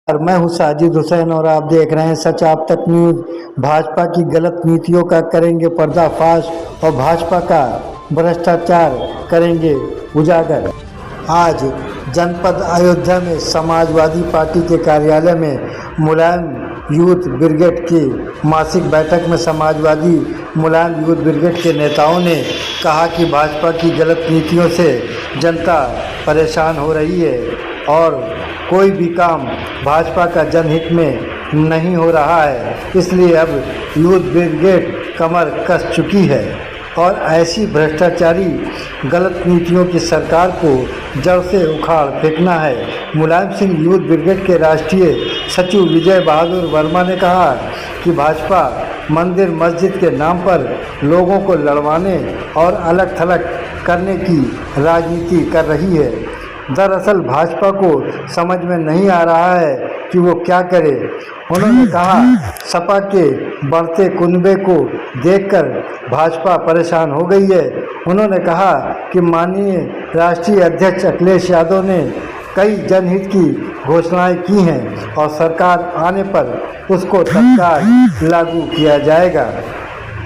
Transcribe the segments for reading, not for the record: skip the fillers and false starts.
और मैं हूं साजिद हुसैन और आप देख रहे हैं सच आप तक न्यूज़। भाजपा की गलत नीतियों का करेंगे पर्दाफाश और भाजपा का भ्रष्टाचार करेंगे उजागर। आज जनपद अयोध्या में समाजवादी पार्टी के कार्यालय में मुलायम यूथ ब्रिगेड की मासिक बैठक में समाजवादी मुलायम यूथ ब्रिगेड के नेताओं ने कहा कि भाजपा की गलत नीतियों से जनता परेशान हो रही है और कोई भी काम भाजपा का जनहित में नहीं हो रहा है, इसलिए अब यूथ ब्रिगेड कमर कस चुकी है और ऐसी भ्रष्टाचारी गलत नीतियों की सरकार को जड़ से उखाड़ फेंकना है। मुलायम सिंह यूथ ब्रिगेड के राष्ट्रीय सचिव विजय बहादुर वर्मा ने कहा कि भाजपा मंदिर मस्जिद के नाम पर लोगों को लड़वाने और अलग थलग करने की राजनीति कर रही है। दरअसल भाजपा को समझ में नहीं आ रहा है कि वो क्या करे। उन्होंने कहा सपा के बढ़ते कुनबे को देखकर भाजपा परेशान हो गई है। उन्होंने कहा कि माननीय राष्ट्रीय अध्यक्ष अखिलेश यादव ने कई जनहित की घोषणाएं की हैं और सरकार आने पर उसको तत्काल लागू किया जाएगा।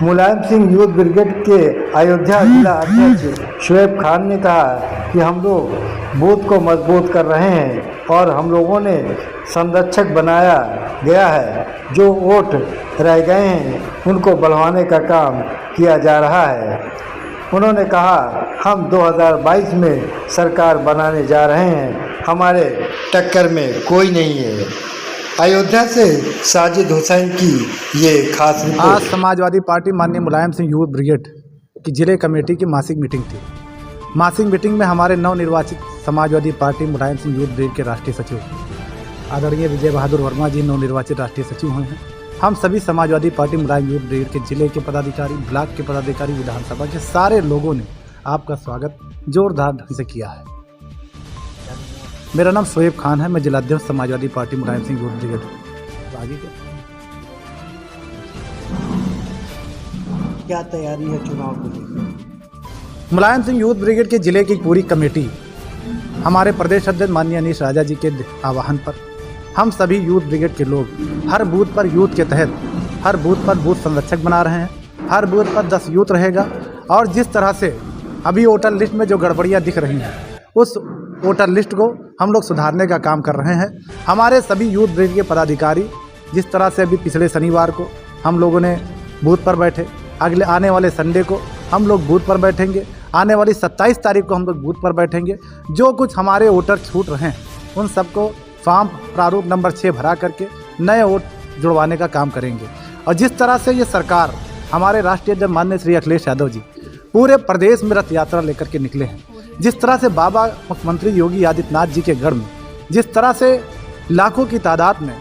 मुलायम सिंह यूथ ब्रिगेड के अयोध्या जिला अध्यक्ष शुएब खान ने कहा कि हम लोग बूथ को मजबूत कर रहे हैं और हम लोगों ने संरक्षक बनाया गया है, जो वोट रह गए हैं उनको बढ़वाने का काम किया जा रहा है। उन्होंने कहा हम 2022 में सरकार बनाने जा रहे हैं, हमारे टक्कर में कोई नहीं है। अयोध्या से साजिद हुसैन की ये खास रिपोर्ट। आज समाजवादी पार्टी माननीय मुलायम सिंह यूथ ब्रिगेड की जिले कमेटी की मासिक मीटिंग थी। मासिक मीटिंग में हमारे नवनिर्वाचित Samajwadi party Mulayam Singh youth brigade के राष्ट्रीय सचिव आदरणीय विजय बहादुर वर्मा जी नवनिर्वाचित राष्ट्रीय सचिव हुए हैं। हम सभी समाजवादी पार्टी मुलायम यूथ ब्रिगेड के जिले के पदाधिकारी, ब्लॉक के पदाधिकारी, विधानसभा के सारे लोगों ने आपका स्वागत जोरदार ढंग से किया है। मेरा नाम शुएब खान है, मैं जिलाध्यक्ष Samajwadi party Mulayam Singh youth brigade. आगे क्या तैयारी है चुनाव को लेकर? मुलायम सिंह यूथ ब्रिगेड के जिले की पूरी कमेटी हमारे प्रदेश अध्यक्ष माननीय अनीश राजा जी के आह्वान पर हम सभी यूथ ब्रिगेड के लोग हर बूथ पर यूथ के तहत हर बूथ पर बूथ संरक्षक बना रहे हैं। हर बूथ पर 10 यूथ रहेगा और जिस तरह से अभी वोटर लिस्ट में जो गड़बड़ियाँ दिख रही हैं उस वोटर लिस्ट को हम लोग सुधारने का काम कर रहे हैं। हमारे सभी यूथ ब्रिगेड के पदाधिकारी जिस तरह से अभी पिछले शनिवार को हम लोगों ने बूथ पर बैठे, अगले आने वाले संडे को हम लोग बूथ पर बैठेंगे, आने वाली 27 तारीख को हम लोग बूथ पर बैठेंगे। जो कुछ हमारे वोटर छूट रहे हैं उन सबको फॉर्म प्रारूप नंबर 6 भरा करके नए वोट जुड़वाने का काम करेंगे। और जिस तरह से ये सरकार हमारे राष्ट्रीय अध्यक्ष माननीय श्री अखिलेश यादव जी पूरे प्रदेश में रथ यात्रा लेकर के निकले हैं, जिस तरह से बाबा मुख्यमंत्री योगी आदित्यनाथ जी के गढ़ में जिस तरह से लाखों की तादाद में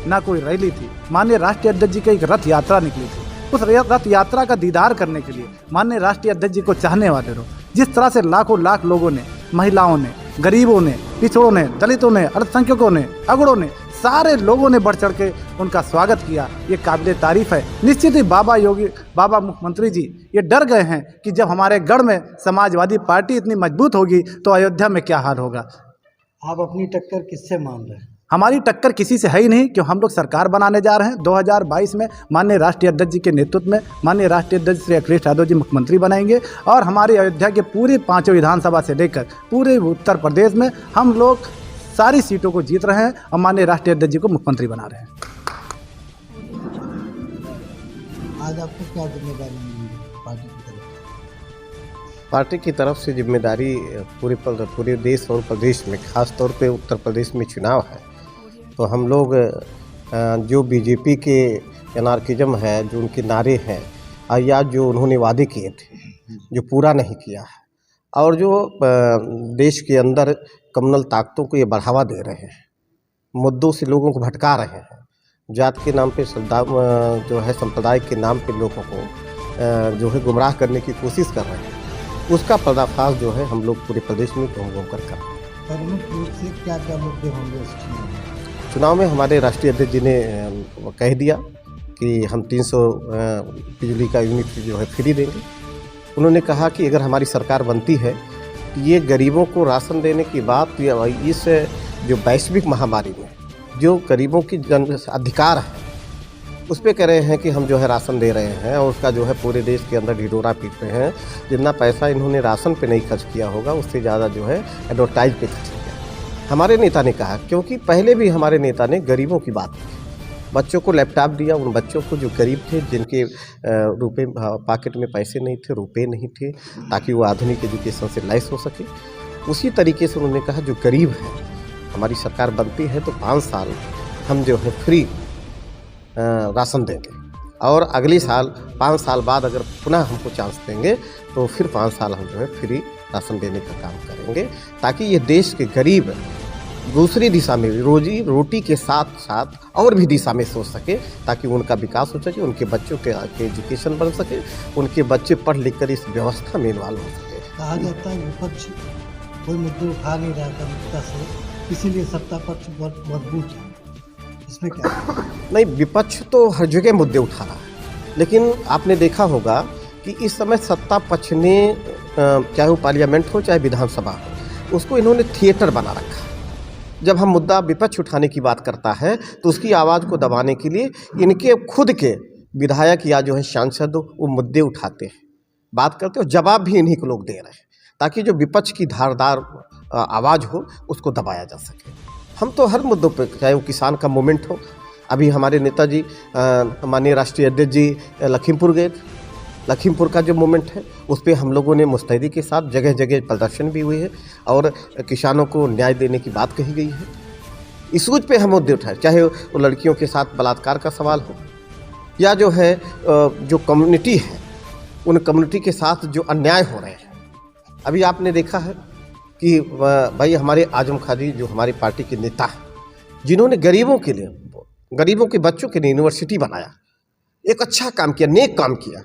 ना कोई रैली थी, माननीय राष्ट्रीय अध्यक्ष जी की एक रथ यात्रा निकली थी। उस रथ यात्रा का दीदार करने के लिए माननीय राष्ट्रीय अध्यक्ष जी को चाहने वाले लोग जिस तरह से लाखों लाख लोगों ने, महिलाओं ने, गरीबों ने, पिछड़ों ने, दलितों ने, अल्पसंख्यकों ने, अगड़ों ने, सारे लोगों ने बढ़ चढ़ के उनका स्वागत किया, ये काबिल तारीफ है। निश्चित ही बाबा मुख्यमंत्री जी ये डर गए हैं कि जब हमारे गढ़ में समाजवादी पार्टी इतनी मजबूत होगी तो अयोध्या में क्या हाल होगा। आप अपनी टक्कर किससे मान रहे हैं? हमारी टक्कर किसी से है ही नहीं, क्यों हम लोग सरकार बनाने जा रहे हैं। 2022 में माननीय राष्ट्रीय अध्यक्ष जी के नेतृत्व में माननीय राष्ट्रीय अध्यक्ष श्री अखिलेश यादव जी मुख्यमंत्री बनाएंगे और हमारी अयोध्या के पूरी 5 विधानसभा से लेकर पूरे उत्तर प्रदेश में हम लोग सारी सीटों को जीत रहे हैं और माननीय राष्ट्रीय अध्यक्ष जी को मुख्यमंत्री बना रहे हैं। आज आपको क्या जिम्मेदारी मिली पार्टी की तरफ? पार्टी की तरफ से जिम्मेदारी पूरे देश और प्रदेश में, खास तौर पे उत्तर प्रदेश में चुनाव है, तो हम लोग जो बीजेपी के एनार्किज्म है, जो उनके नारे हैं या जो उन्होंने वादे किए थे जो पूरा नहीं किया है, और जो देश के अंदर कम्युनल ताकतों को ये बढ़ावा दे रहे हैं, मुद्दों से लोगों को भटका रहे हैं, जात के नाम पे जो है संप्रदाय के नाम पे लोगों को जो है गुमराह करने की कोशिश कर रहे हैं, उसका पर्दाफाश जो है हम लोग पूरे प्रदेश में घूम कर रहे हैं। प्रमुख रूप से क्या क्या मुद्दे होंगे इस चुनाव में? हमारे राष्ट्रीय अध्यक्ष जी ने कह दिया कि हम 300 बिजली का यूनिट जो है फ्री देंगे। उन्होंने कहा कि अगर हमारी सरकार बनती है तो ये गरीबों को राशन देने की बात, इस जो वैश्विक महामारी में जो गरीबों की जन अधिकार है उस पे कह रहे हैं कि हम जो है राशन दे रहे हैं और उसका जो है पूरे देश के अंदर ढिढोरा पीट रहे हैं। जितना पैसा इन्होंने राशन पे नहीं खर्च किया होगा उससे ज़्यादा जो है एडवर्टाइज पे खर्च किया। हमारे नेता ने कहा, क्योंकि पहले भी हमारे नेता ने गरीबों की बात की, बच्चों को लैपटॉप दिया, उन बच्चों को जो गरीब थे, जिनके रुपए पॉकेट में पैसे नहीं थे, रुपए नहीं थे, ताकि वो आधुनिक एजुकेशन से लैस हो सके। उसी तरीके से उन्होंने कहा जो गरीब है, हमारी सरकार बनती है तो 5 साल हम जो है फ्री राशन देंगे और अगले साल 5 साल बाद अगर पुनः हमको चांस देंगे तो फिर 5 साल हम जो है फ्री राशन देने का काम करेंगे, ताकि ये देश के गरीब दूसरी दिशा में रोजी रोटी के साथ साथ और भी दिशा में सोच सके, ताकि उनका विकास हो सके, उनके बच्चों के एजुकेशन बन सके, उनके बच्चे पढ़ लिख कर इस व्यवस्था में इन्वॉल्व हो सके। कहा जाता है विपक्ष कोई मुद्दे उठा नहीं रहा गंभीरता से, इसीलिए सत्ता पक्ष बहुत मजबूत है, इसमें क्या है? नहीं, विपक्ष तो हर जगह मुद्दे उठा रहा है, लेकिन आपने देखा होगा कि इस समय सत्ता पक्ष ने चाहे वो पार्लियामेंट हो चाहे विधानसभा हो, उसको इन्होंने थिएटर बना रखा। जब हम मुद्दा विपक्ष उठाने की बात करता है तो उसकी आवाज़ को दबाने के लिए इनके खुद के विधायक या जो है सांसद वो मुद्दे उठाते हैं, बात करते हैं, और जवाब भी इन्हीं को लोग दे रहे हैं, ताकि जो विपक्ष की धारदार आवाज़ हो उसको दबाया जा सके। हम तो हर मुद्दों पे, चाहे वो किसान का मूवमेंट हो, अभी हमारे नेताजी माननीय राष्ट्रीय अध्यक्ष जी लखीमपुर गए थे, लखीमपुर का जो मूवमेंट है उस पर हम लोगों ने मुस्तैदी के साथ जगह जगह प्रदर्शन भी हुए है और किसानों को न्याय देने की बात कही गई है। इशूज पे हम मुद्दे उठाए, चाहे वो लड़कियों के साथ बलात्कार का सवाल हो या जो है जो कम्युनिटी है उन कम्युनिटी के साथ जो अन्याय हो रहे हैं। अभी आपने देखा है कि भाई हमारे आजम खां जी जो हमारी पार्टी के नेता हैं, जिन्होंने गरीबों के लिए, गरीबों के बच्चों के लिए यूनिवर्सिटी बनाया, एक अच्छा काम किया, नेक काम किया,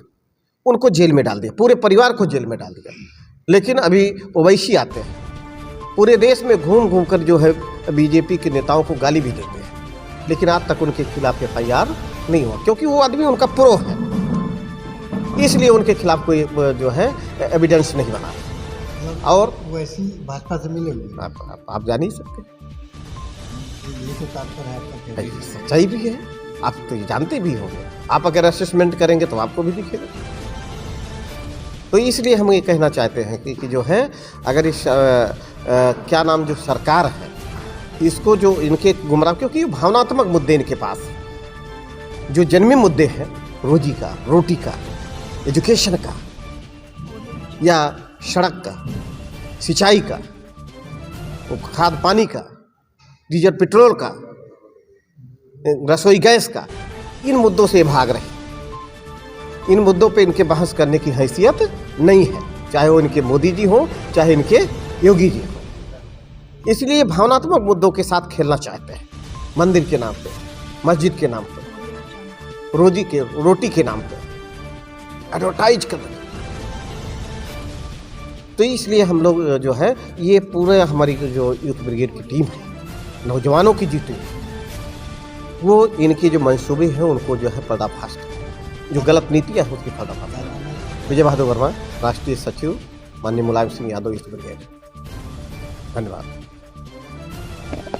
उनको जेल में डाल दिया, पूरे परिवार को जेल में डाल दिया। लेकिन अभी ओवैसी आते हैं, पूरे देश में घूम घूम कर जो है बीजेपी के नेताओं को गाली भी देते हैं, लेकिन आज तक उनके खिलाफ FIR नहीं हुआ, क्योंकि वो आदमी उनका प्रो है, इसलिए उनके खिलाफ कोई जो है एविडेंस नहीं बना। और वैसी भाजपा से मिलेंगे आप जान ही सकते, ये तो तात्पर्य है आपका। सच्चाई भी है, आप तो ये जानते भी होंगे, आप अगर असेसमेंट करेंगे तो आपको भी दिखेगा। तो इसलिए हम ये कहना चाहते हैं कि जो है अगर इस क्या नाम जो सरकार है इसको जो इनके गुमराह, क्योंकि ये भावनात्मक मुद्दे इनके पास है, जो जन्मी मुद्दे हैं रोजी का, रोटी का, एजुकेशन का या सड़क का, सिंचाई का, खाद पानी का, डीजल पेट्रोल का, रसोई गैस का, इन मुद्दों से भाग रहे। इन मुद्दों पे इनके बहस करने की हैसियत नहीं है, चाहे वो इनके मोदी जी हो चाहे इनके योगी जी हो। इसलिए भावनात्मक मुद्दों के साथ खेलना चाहते हैं, मंदिर के नाम पे, मस्जिद के नाम पे, रोटी के नाम पे एडवर्टाइज करना। तो इसलिए हम लोग जो है ये पूरे हमारी जो यूथ ब्रिगेड की टीम है, नौजवानों की जीती, वो इनके जो मंसूबे हैं उनको जो है पर्दाफाश करें, जो गलत नीतियाँ हैं उसकी पर्दाफाश। विजय बहादुर वर्मा, राष्ट्रीय सचिव, माननीय मुलायम सिंह यादव, यूथ ब्रिगेड। धन्यवाद।